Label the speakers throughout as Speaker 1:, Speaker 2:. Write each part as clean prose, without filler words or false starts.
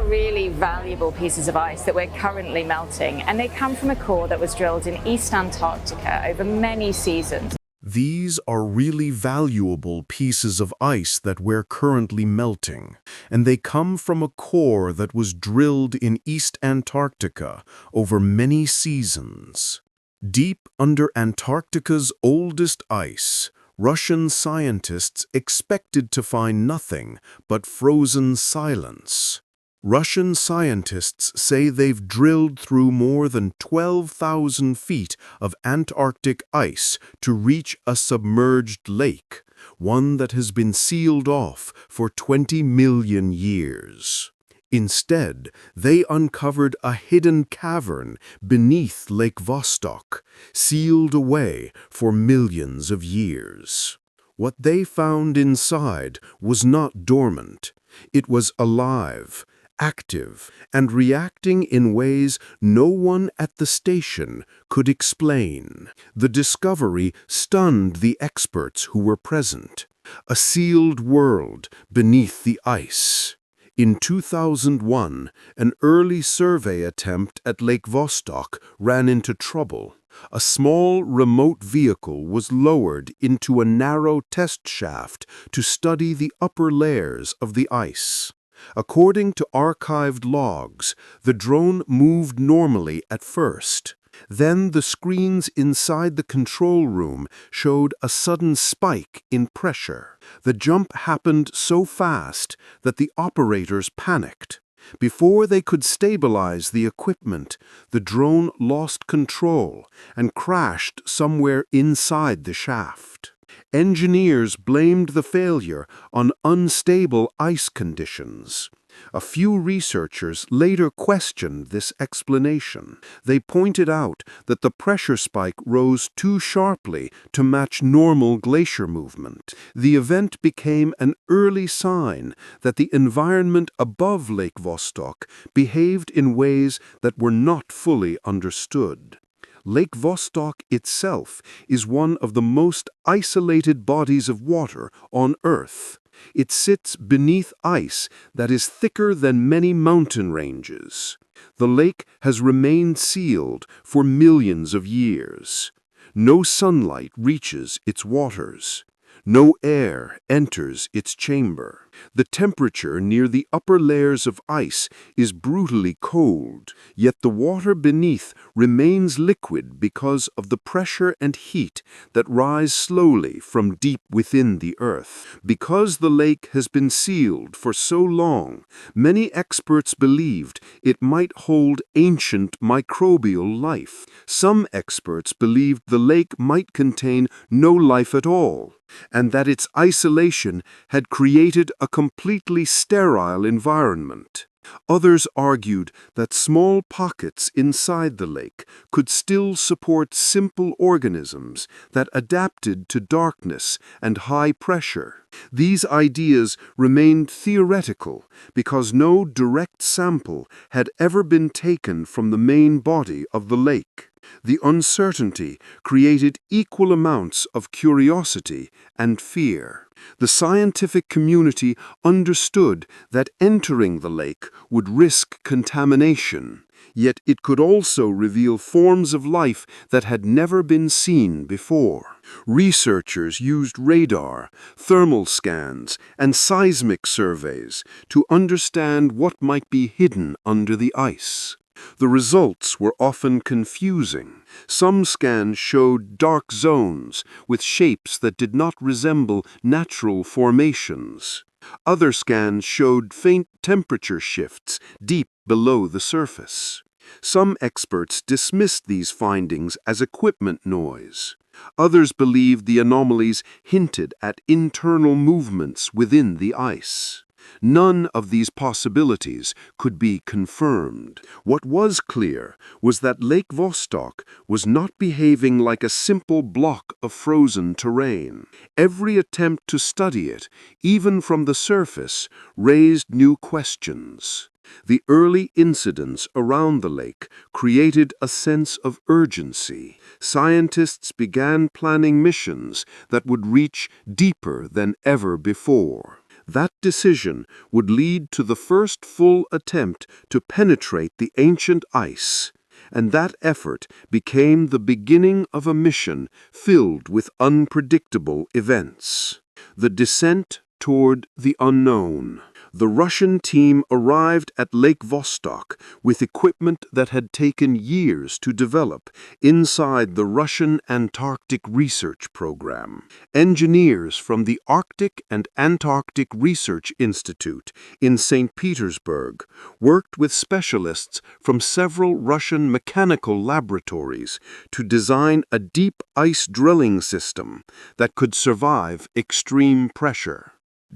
Speaker 1: really valuable pieces of ice that we're currently melting, and they come from a core that was drilled in East Antarctica over many seasons.
Speaker 2: These are really valuable pieces of ice that we're currently melting, and they come from a core that was drilled in East Antarctica over many seasons. Deep under Antarctica's oldest ice, Russian scientists expected to find nothing but frozen silence. Russian scientists say they've drilled through more than 12,000 feet of Antarctic ice to reach a submerged lake, one that has been sealed off for 20 million years. Instead, they uncovered a hidden cavern beneath Lake Vostok, sealed away for millions of years. What they found inside was not dormant. It was alive, active, and reacting in ways no one at the station could explain. The discovery stunned the experts who were present. A sealed world beneath the ice. In 2001, an early survey attempt at Lake Vostok ran into trouble. A small remote vehicle was lowered into a narrow test shaft to study the upper layers of the ice. According to archived logs, the drone moved normally at first. Then the screens inside the control room showed a sudden spike in pressure. The jump happened so fast that the operators panicked. Before they could stabilize the equipment, the drone lost control and crashed somewhere inside the shaft. Engineers blamed the failure on unstable ice conditions. A few researchers later questioned this explanation. They pointed out that the pressure spike rose too sharply to match normal glacier movement. The event became an early sign that the environment above Lake Vostok behaved in ways that were not fully understood. Lake Vostok itself is one of the most isolated bodies of water on Earth. It sits beneath ice that is thicker than many mountain ranges. The lake has remained sealed for millions of years. No sunlight reaches its waters. No air enters its chamber. The temperature near the upper layers of ice is brutally cold, yet the water beneath remains liquid because of the pressure and heat that rise slowly from deep within the earth. Because the lake has been sealed for so long, many experts believed it might hold ancient microbial life. Some experts believed the lake might contain no life at all, and that its isolation had created a completely sterile environment. Others argued that small pockets inside the lake could still support simple organisms that adapted to darkness and high pressure. These ideas remained theoretical because no direct sample had ever been taken from the main body of the lake. The uncertainty created equal amounts of curiosity and fear. The scientific community understood that entering the lake would risk contamination, yet it could also reveal forms of life that had never been seen before. Researchers used radar, thermal scans, and seismic surveys to understand what might be hidden under the ice. The results were often confusing. Some scans showed dark zones with shapes that did not resemble natural formations. Other scans showed faint temperature shifts deep below the surface. Some experts dismissed these findings as equipment noise. Others believed the anomalies hinted at internal movements within the ice. None of these possibilities could be confirmed. What was clear was that Lake Vostok was not behaving like a simple block of frozen terrain. Every attempt to study it, even from the surface, raised new questions. The early incidents around the lake created a sense of urgency. Scientists began planning missions that would reach deeper than ever before. That decision would lead to the first full attempt to penetrate the ancient ice, and that effort became the beginning of a mission filled with unpredictable events. The descent toward the unknown. The Russian team arrived at Lake Vostok with equipment that had taken years to develop inside the Russian Antarctic Research Program. Engineers from the Arctic and Antarctic Research Institute in St. Petersburg worked with specialists from several Russian mechanical laboratories to design a deep ice drilling system that could survive extreme pressure.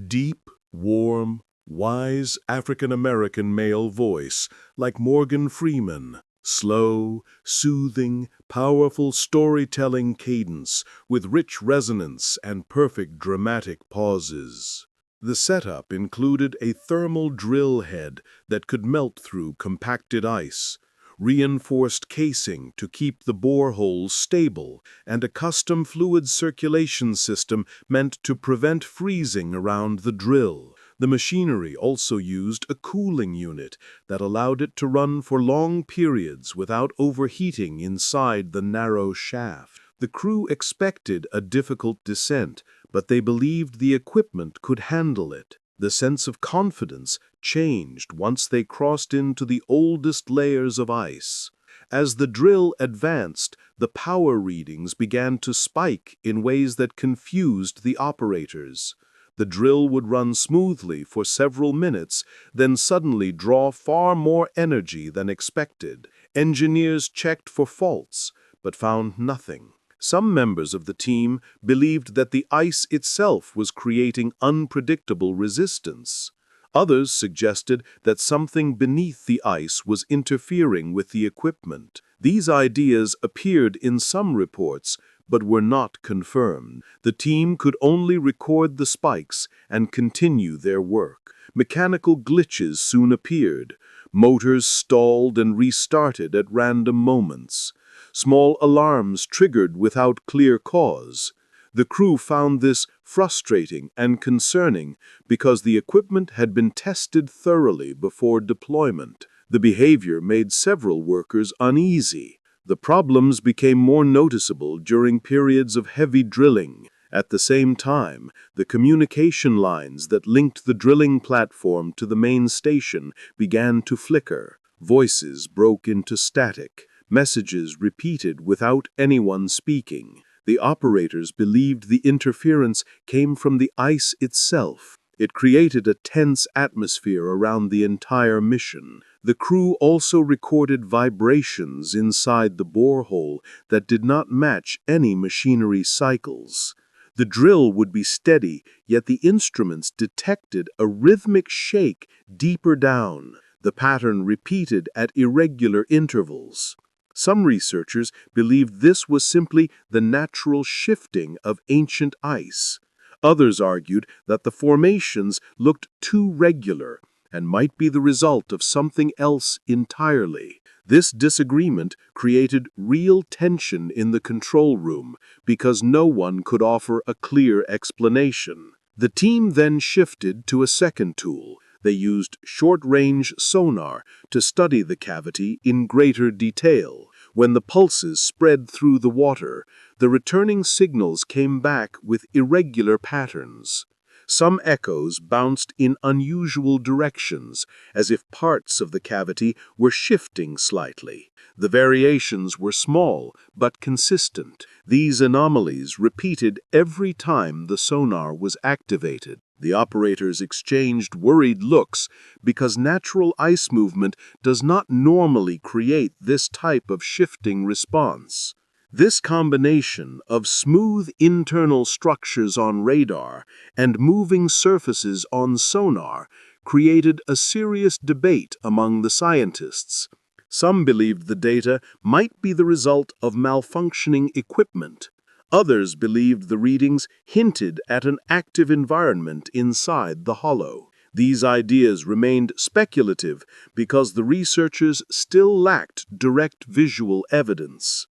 Speaker 3: Deep, warm, wise African-American male voice like Morgan Freeman. Slow, soothing, powerful storytelling cadence with rich resonance and perfect dramatic pauses. The setup included a thermal drill head that could melt through compacted ice, reinforced casing to keep the boreholes stable, and a custom fluid circulation system meant to prevent freezing around the drill. The machinery also used a cooling unit that allowed it to run for long periods without overheating inside the narrow shaft. The crew expected a difficult descent, but they believed the equipment could handle it. The sense of confidence changed once they crossed into the oldest layers of ice. As the drill advanced, the power readings began to spike in ways that confused the operators. The drill would run smoothly for several minutes, then suddenly draw far more energy than expected. Engineers checked for faults, but found nothing. Some members of the team believed that the ice itself was creating unpredictable resistance. Others suggested that something beneath the ice was interfering with the equipment. These ideas appeared in some reports, but were not confirmed. The team could only record the spikes and continue their work. Mechanical glitches soon appeared. Motors stalled and restarted at random moments. Small alarms triggered without clear cause. The crew found this frustrating and concerning because the equipment had been tested thoroughly before deployment. The behavior made several workers uneasy. The problems became more noticeable during periods of heavy drilling. At the same time, the communication lines that linked the drilling platform to the main station began to flicker. Voices broke into static. Messages repeated without anyone speaking. The operators believed the interference came from the ice itself. It created a tense atmosphere around the entire mission. The crew also recorded vibrations inside the borehole that did not match any machinery cycles. The drill would be steady, yet the instruments detected a rhythmic shake deeper down. The pattern repeated at irregular intervals. Some researchers believed this was simply the natural shifting of ancient ice. Others argued that the formations looked too regular and might be the result of something else entirely. This disagreement created real tension in the control room because no one could offer a clear explanation. The team then shifted to a second tool. They used short-range sonar to study the cavity in greater detail. When the pulses spread through the water, the returning signals came back with irregular patterns. Some echoes bounced in unusual directions, as if parts of the cavity were shifting slightly. The variations were small, but consistent. These anomalies repeated every time the sonar was activated. The operators exchanged worried looks because natural ice movement does not normally create this type of shifting response. This combination of smooth internal structures on radar and moving surfaces on sonar created a serious debate among the scientists. Some believed the data might be the result of malfunctioning equipment. Others believed the readings hinted at an active environment inside the hollow. These ideas remained speculative because the researchers still lacked direct visual evidence.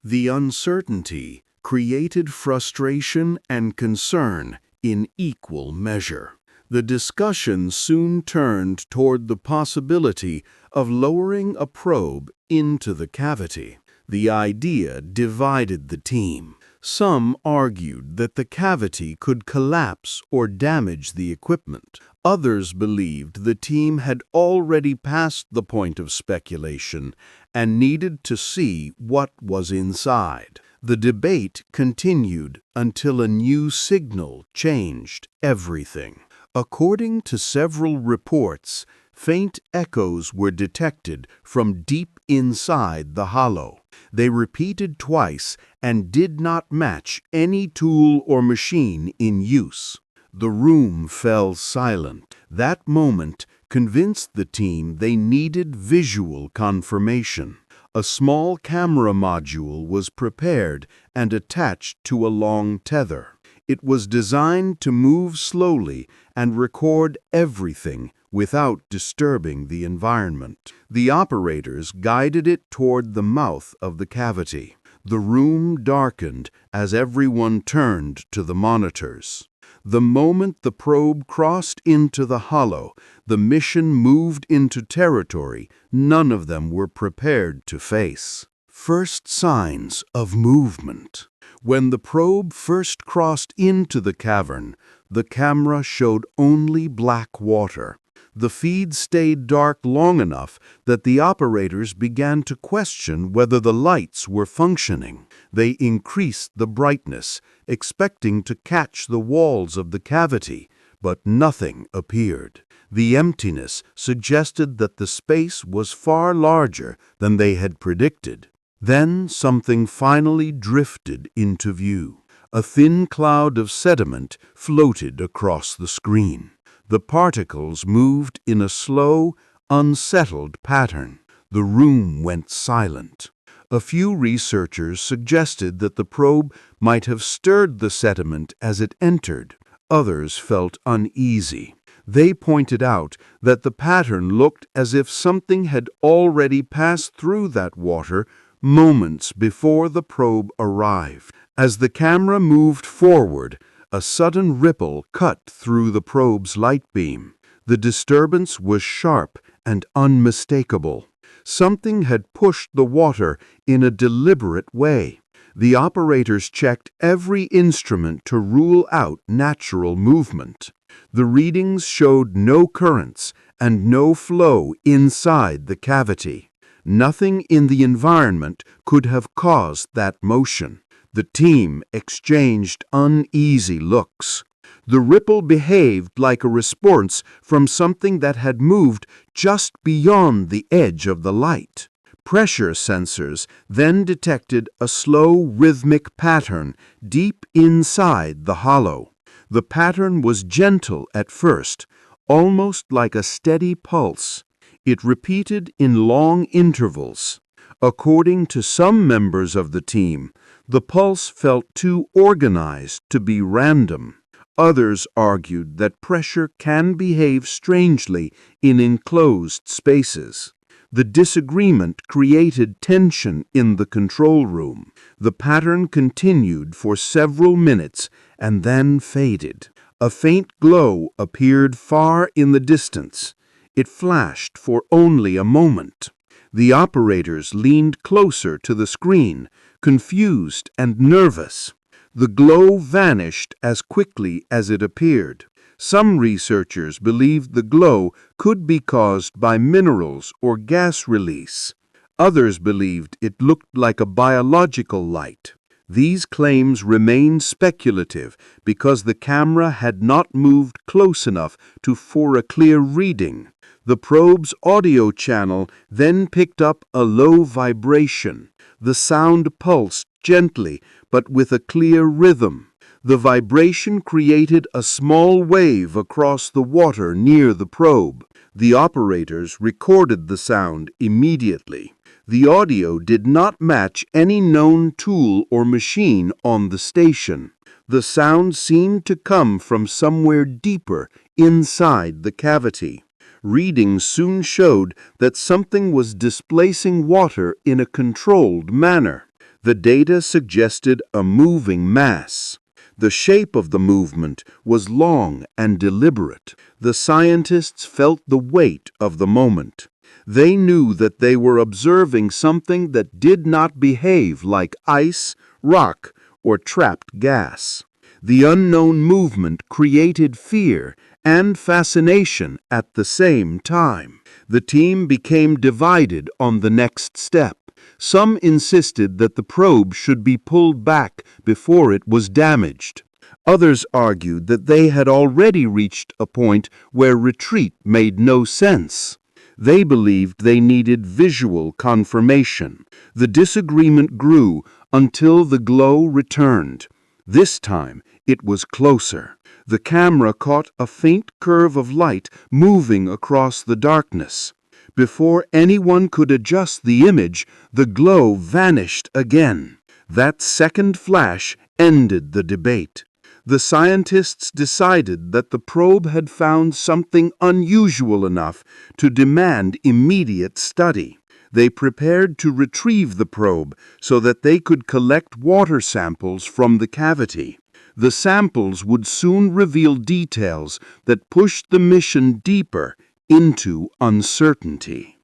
Speaker 2: The uncertainty created frustration and concern in equal measure. The discussion soon turned toward the possibility of lowering a probe into the cavity. The idea divided the team. Some argued that the cavity could collapse or damage the equipment. Others believed the team had already passed the point of speculation and needed to see what was inside. The debate continued until a new signal changed everything. According to several reports, faint echoes were detected from deep inside the hollow. They repeated twice and did not match any tool or machine in use. The room fell silent. That moment convinced the team they needed visual confirmation. A small camera module was prepared and attached to a long tether. It was designed to move slowly and record everything without disturbing the environment. The operators guided it toward the mouth of the cavity. The room darkened as everyone turned to the monitors. The moment the probe crossed into the hollow, the mission moved into territory none of them were prepared to face. First signs of movement. When the probe first crossed into the cavern, the camera showed only black water. The feed stayed dark long enough that the operators began to question whether the lights were functioning. They increased the brightness, expecting to catch the walls of the cavity, but nothing appeared. The emptiness suggested that the space was far larger than they had predicted. Then something finally drifted into view. A thin cloud of sediment floated across the screen. The particles moved in a slow, unsettled pattern. The room went silent. A few researchers suggested that the probe might have stirred the sediment as it entered. Others felt uneasy. They pointed out that the pattern looked as if something had already passed through that water moments before the probe arrived. As the camera moved forward, a sudden ripple cut through the probe's light beam. The disturbance was sharp and unmistakable. Something had pushed the water in a deliberate way. The operators checked every instrument to rule out natural movement. The readings showed no currents and no flow inside the cavity. Nothing in the environment could have caused that motion. The team exchanged uneasy looks. The ripple behaved like a response from something that had moved just beyond the edge of the light. Pressure sensors then detected a slow rhythmic pattern deep inside the hollow. The pattern was gentle at first, almost like a steady pulse. It repeated in long intervals. According to some members of the team, the pulse felt too organized to be random. Others argued that pressure can behave strangely in enclosed spaces. The disagreement created tension in the control room. The pattern continued for several minutes and then faded. A faint glow appeared far in the distance. It flashed for only a moment. The operators leaned closer to the screen, confused and nervous. The glow vanished as quickly as it appeared. Some researchers believed the glow could be caused by minerals or gas release. Others believed it looked like a biological light. These claims remained speculative because the camera had not moved close enough for a clear reading. The probe's audio channel then picked up a low vibration. The sound pulsed gently but with a clear rhythm. The vibration created a small wave across the water near the probe. The operators recorded the sound immediately. The audio did not match any known tool or machine on the station. The sound seemed to come from somewhere deeper inside the cavity. Readings soon showed that something was displacing water in a controlled manner. The data suggested a moving mass. The shape of the movement was long and deliberate. The scientists felt the weight of the moment. They knew that they were observing something that did not behave like ice, rock, or trapped gas. The unknown movement created fear and fascination at the same time. The team became divided on the next step. Some insisted that the probe should be pulled back before it was damaged. Others argued that they had already reached a point where retreat made no sense. They believed they needed visual confirmation. The disagreement grew until the glow returned. This time, it was closer. The camera caught a faint curve of light moving across the darkness. Before anyone could adjust the image, the glow vanished again. That second flash ended the debate. The scientists decided that the probe had found something unusual enough to demand immediate study. They prepared to retrieve the probe so that they could collect water samples from the cavity. The samples would soon reveal details that pushed the mission deeper into uncertainty.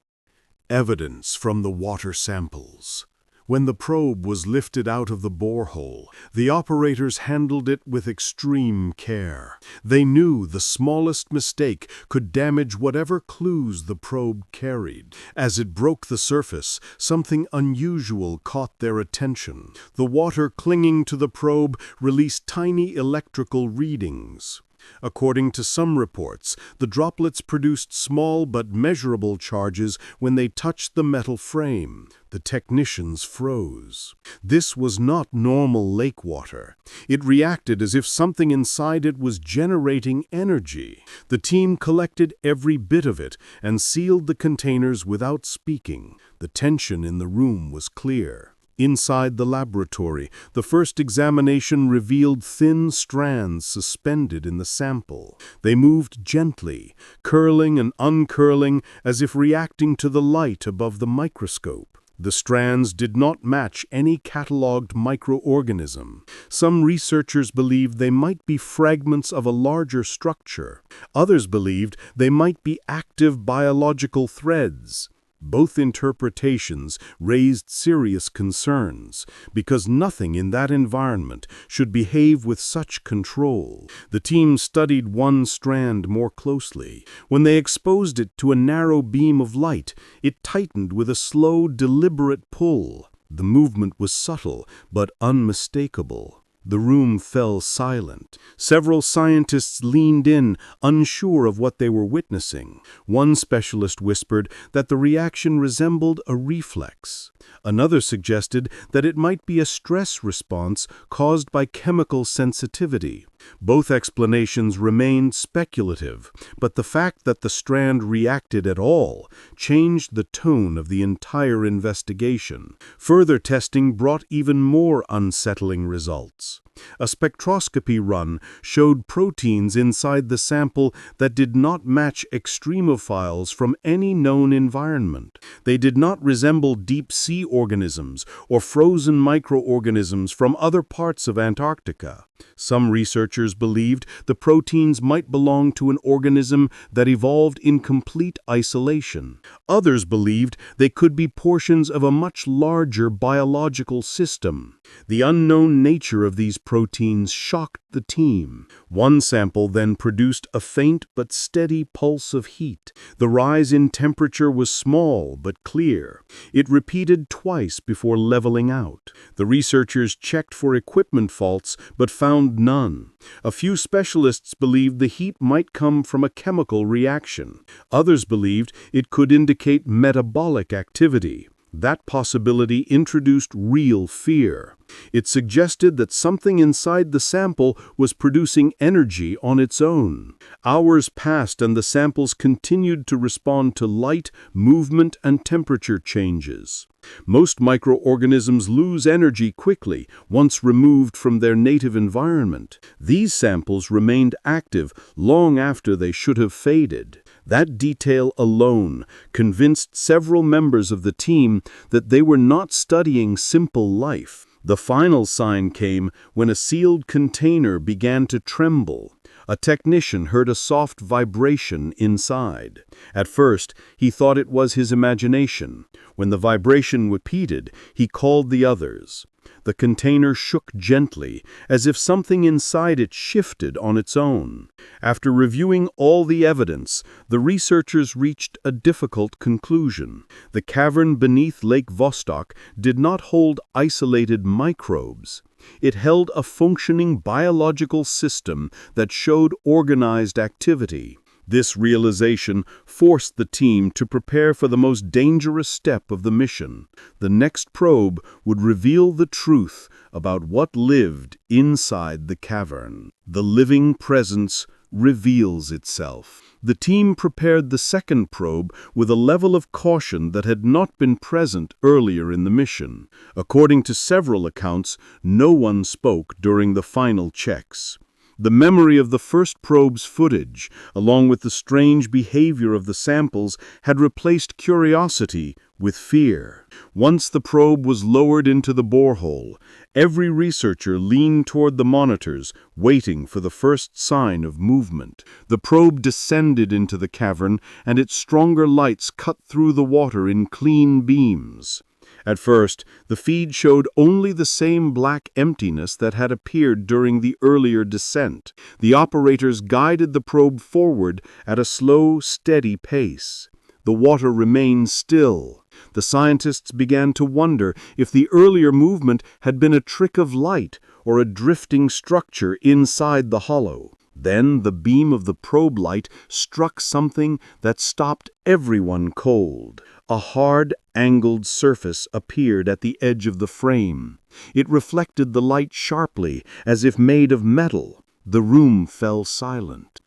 Speaker 3: Evidence from the water samples. When the probe was lifted out of the borehole, the operators handled it with extreme care. They knew the smallest mistake could damage whatever clues the probe carried. As it broke the surface, something unusual caught their attention. The water clinging to the probe released tiny electrical readings. According to some reports, the droplets produced small but measurable charges when they touched the metal frame. The technicians froze. This was not normal lake water. It reacted as if something inside it was generating energy. The team collected every bit of it and sealed the containers without speaking. The tension in the room was clear. Inside the laboratory, the first examination revealed thin strands suspended in the sample. They moved gently, curling and uncurling as if reacting to the light above the microscope. The strands did not match any catalogued microorganism. Some researchers believed they might be fragments of a larger structure. Others believed they might be active biological threads. Both interpretations raised serious concerns, because nothing in that environment should behave with such control. The team studied one strand more closely. When they exposed it to a narrow beam of light, it tightened with a slow, deliberate pull. The movement was subtle, but unmistakable. The room fell silent. Several scientists leaned in, unsure of what they were witnessing. One specialist whispered that the reaction resembled a reflex. Another suggested that it might be a stress response caused by chemical sensitivity. Both explanations remained speculative, but the fact that the strand reacted at all changed the tone of the entire investigation. Further testing brought even more unsettling results. A spectroscopy run showed proteins inside the sample that did not match extremophiles from any known environment. They did not resemble deep-sea organisms or frozen microorganisms from other parts of Antarctica. Some researchers believed the proteins might belong to an organism that evolved in complete isolation. Others believed they could be portions of a much larger biological system. The unknown nature of these proteins shocked the team. One sample then produced a faint but steady pulse of heat. The rise in temperature was small but clear. It repeated twice before leveling out. The researchers checked for equipment faults but found none. A few specialists believed the heat might come from a chemical reaction. Others believed it could indicate metabolic activity. That possibility introduced real fear. It suggested that something inside the sample was producing energy on its own. Hours passed and the samples continued to respond to light, movement, and temperature changes. Most microorganisms lose energy quickly once removed from their native environment. These samples remained active long after they should have faded. That detail alone convinced several members of the team that they were not studying simple life. The final sign came when a sealed container began to tremble. A technician heard a soft vibration inside. At first, he thought it was his imagination. When the vibration repeated, he called the others. The container shook gently, as if something inside it shifted on its own. After reviewing all the evidence, the researchers reached a difficult conclusion. The cavern beneath Lake Vostok did not hold isolated microbes. It held a functioning biological system that showed organized activity. This realization forced the team to prepare for the most dangerous step of the mission. The next probe would reveal the truth about what lived inside the cavern. The living presence reveals itself. The team prepared the second probe with a level of caution that had not been present earlier in the mission. According to several accounts, no one spoke during the final checks. The memory of the first probe's footage, along with the strange behavior of the samples, had replaced curiosity with fear. Once the probe was lowered into the borehole, every researcher leaned toward the monitors, waiting for the first sign of movement. The probe descended into the cavern, and its stronger lights cut through the water in clean beams. At first, the feed showed only the same black emptiness that had appeared during the earlier descent. The operators guided the probe forward at a slow, steady pace. The water remained still. The scientists began to wonder if the earlier movement had been a trick of light or a drifting structure inside the hollow. Then the beam of the probe light struck something that stopped everyone cold. A hard, angled surface appeared at the edge of the frame. It reflected the light sharply, as if made of metal. The room fell silent.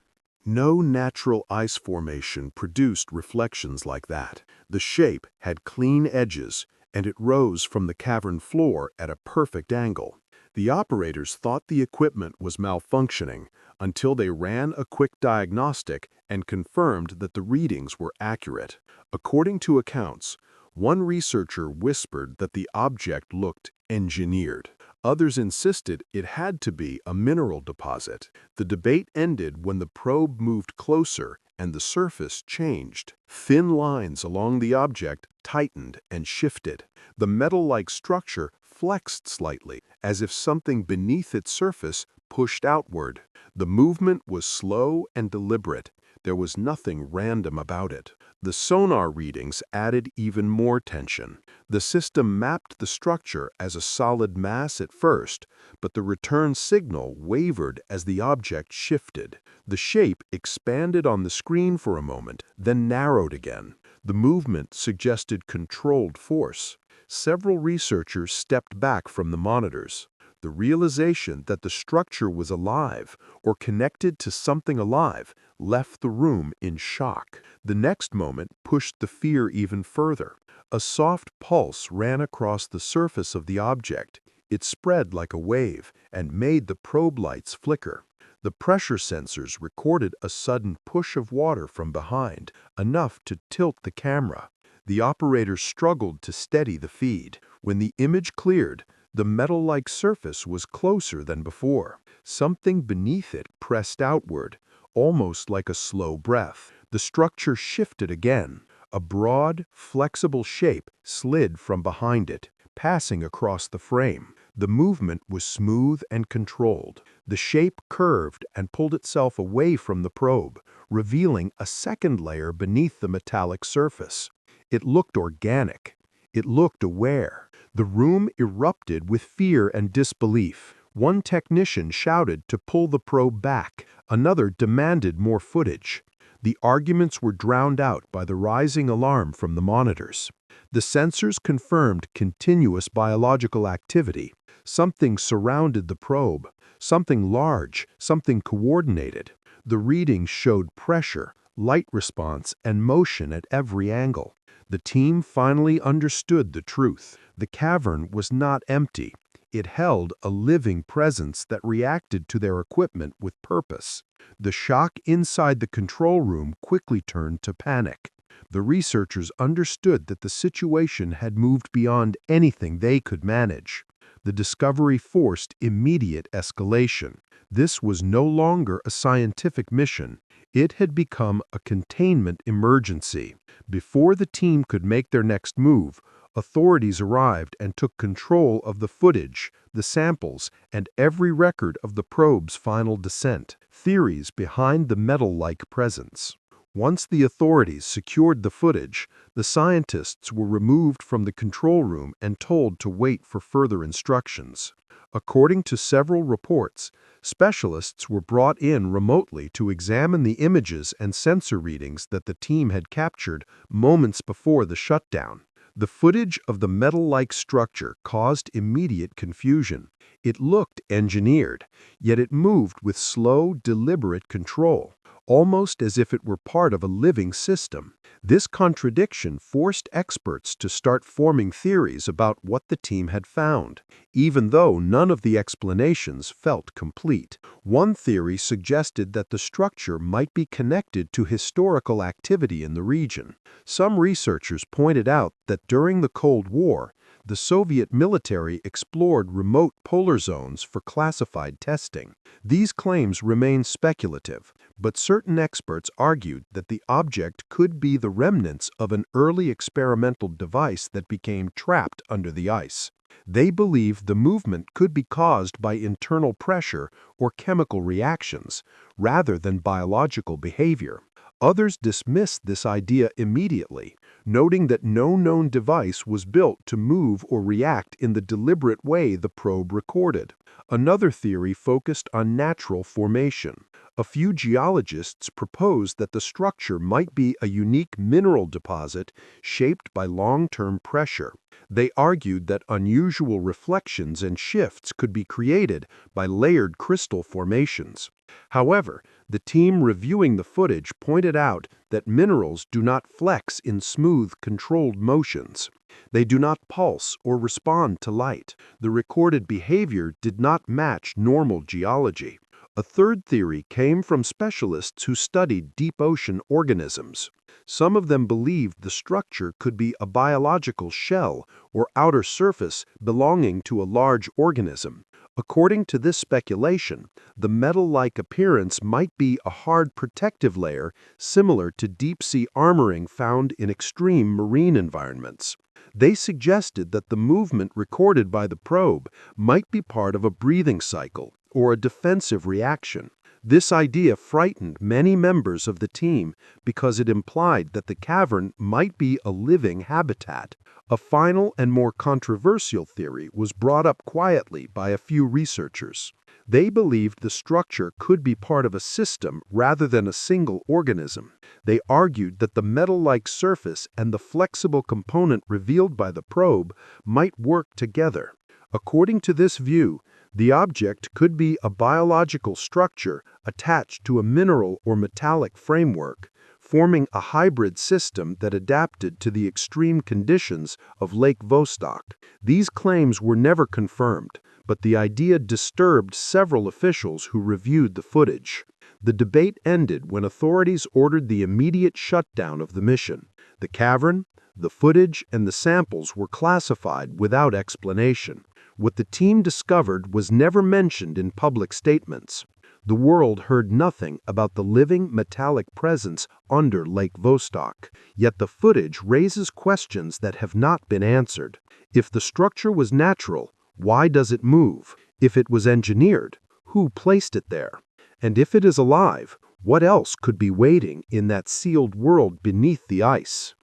Speaker 2: No natural ice formation produced reflections like that. The shape had clean edges, and it rose from the cavern floor at a perfect angle. The operators thought the equipment was malfunctioning until they ran a quick diagnostic and confirmed that the readings were accurate. According to accounts, one researcher whispered that the object looked engineered. Others insisted it had to be a mineral deposit. The debate ended when the probe moved closer and the surface changed. Thin lines along the object tightened and shifted. The metal-like structure flexed slightly, as if something beneath its surface pushed outward. The movement was slow and deliberate. There was nothing random about it. The sonar readings added even more tension. The system mapped the structure as a solid mass at first, but the return signal wavered as the object shifted. The shape expanded on the screen for a moment, then narrowed again. The movement suggested controlled force. Several researchers stepped back from the monitors. The realization that the structure was alive or connected to something alive left the room in shock. The next moment pushed the fear even further. A soft pulse ran across the surface of the object. It spread like a wave and made the probe lights flicker. The pressure sensors recorded a sudden push of water from behind, enough to tilt the camera. The operators struggled to steady the feed. When the image cleared, the metal-like surface was closer than before. Something beneath it pressed outward, almost like a slow breath. The structure shifted again. A broad, flexible shape slid from behind it, passing across the frame. The movement was smooth and controlled. The shape curved and pulled itself away from the probe, revealing a second layer beneath the metallic surface. It looked organic. It looked aware. The room erupted with fear and disbelief. One technician shouted to pull the probe back. Another demanded more footage. The arguments were drowned out by the rising alarm from the monitors. The sensors confirmed continuous biological activity. Something surrounded the probe. Something large, something coordinated. The readings showed pressure, light response, and motion at every angle. The team finally understood the truth. The cavern was not empty. It held a living presence that reacted to their equipment with purpose. The shock inside the control room quickly turned to panic. The researchers understood that the situation had moved beyond anything they could manage.
Speaker 4: The discovery forced immediate escalation. This was no longer a scientific mission. It had become a containment emergency. Before the team could make their next move, authorities arrived and took control of the footage, the samples, and every record of the probe's final descent. Theories behind the metal-like presence. Once the authorities secured the footage, the scientists were removed from the control room and told to wait for further instructions. According to several reports, specialists were brought in remotely to examine the images and sensor readings that the team had captured moments before the shutdown. The footage of the metal-like structure caused immediate confusion. It looked engineered, yet it moved with slow, deliberate control, almost as if it were part of a living system. This contradiction forced experts to start forming theories about what the team had found, even though none of the explanations felt complete. One theory suggested that the structure might be connected to historical activity in the region. Some researchers pointed out that during the Cold War, the Soviet military explored remote polar zones for classified testing. These claims remain speculative, but certain experts argued that the object could be the remnants of an early experimental device that became trapped under the ice. They believed the movement could be caused by internal pressure or chemical reactions, rather than biological behavior. Others dismissed this idea immediately, noting that no known device was built to move or react in the deliberate way the probe recorded. Another theory focused on natural formation. A few geologists proposed that the structure might be a unique mineral deposit shaped by long-term pressure. They argued that unusual reflections and shifts could be created by layered crystal formations. However, the team reviewing the footage pointed out that minerals do not flex in smooth, controlled motions. They do not pulse or respond to light. The recorded behavior did not match normal geology. A third theory came from specialists who studied deep ocean organisms. Some of them believed the structure could be a biological shell or outer surface belonging to a large organism. According to this speculation, the metal-like appearance might be a hard protective layer similar to deep-sea armoring found in extreme marine environments. They suggested that the movement recorded by the probe might be part of a breathing cycle or a defensive reaction. This idea frightened many members of the team because it implied that the cavern might be a living habitat. A final and more controversial theory was brought up quietly by a few researchers. They believed the structure could be part of a system rather than a single organism. They argued that the metal-like surface and the flexible component revealed by the probe might work together. According to this view, the object could be a biological structure attached to a mineral or metallic framework, forming a hybrid system that adapted to the extreme conditions of Lake Vostok. These claims were never confirmed, but the idea disturbed several officials who reviewed the footage. The debate ended when authorities ordered the immediate shutdown of the mission. The cavern, the footage, and the samples were classified without explanation. What the team discovered was never mentioned in public statements. The world heard nothing about the living metallic presence under Lake Vostok, yet the footage raises questions that have not been answered. If the structure was natural, why does it move? If it was engineered, who placed it there? And if it is alive, what else could be waiting in that sealed world beneath the ice?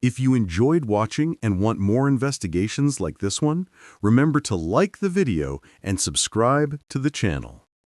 Speaker 2: If you enjoyed watching and want more investigations like this one, remember to like the video and subscribe to the channel.